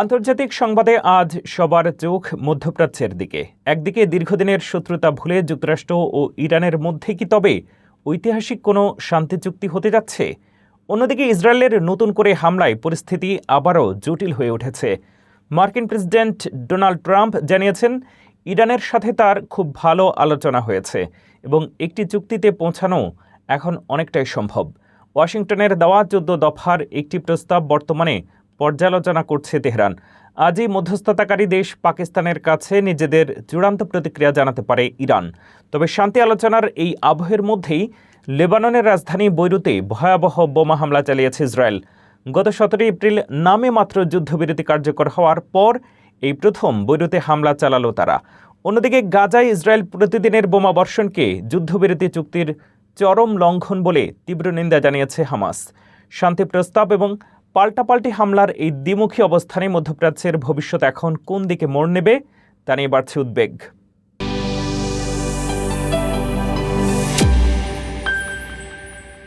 আন্তর্জাতিক সংবাদে আজ সবার চোখ মধ্যপ্রাচ্যের দিকে। একদিকে দীর্ঘদিনের শত্রুতা ভুলে যুক্তরাষ্ট্র ও ইরানের মধ্যে কি তবে ঐতিহাসিক কোনো শান্তি চুক্তি হতে যাচ্ছে? অন্যদিকে ইসরায়েলের নতুন করে হামলায় পরিস্থিতি আবারও জটিল হয়ে উঠেছে। মার্কিন প্রেসিডেন্ট ডোনাল্ড ট্রাম্প জানিয়েছেন, ইরানের সাথে তার খুব ভালো আলোচনা হয়েছে এবং একটি চুক্তিতে পৌঁছানো এখন অনেকটাই সম্ভব। ওয়াশিংটনের দেওয়া 14 দফার একটি প্রস্তাব বর্তমানে পর্যালোচনা করছে তেহরান। আজই মধ্যস্থতাকারী দেশ পাকিস্তানের কাছে নিজেদের চূড়ান্ত প্রতিক্রিয়া জানাতে পারে ইরান। তবে শান্তি আলোচনার এই আবহের মধ্যেই লেবাননের রাজধানী বৈরুতে ভয়াবহ বোমা হামলা চালিয়েছে ইসরায়েল। গত 17 এপ্রিল নামে মাত্র যুদ্ধবিরতি কার্যকর হওয়ার পর এই প্রথম বৈরুতে হামলা চালালো তারা। অন্যদিকে গাজায় ইসরায়েল প্রতিদিনের বোমা বর্ষণকে যুদ্ধবিরতি চুক্তির চরম লঙ্ঘন বলে তীব্র নিন্দা জানিয়েছে হামাস। শান্তি প্রস্তাব এবং পাল্টাপাল্টি হামলার এই দ্বিমুখী অবস্থানে মধ্যপ্রাচ্যের ভবিষ্যৎ এখন কোন দিকে মোড় নেবে তা নিয়ে বাড়ছে উদ্বেগ।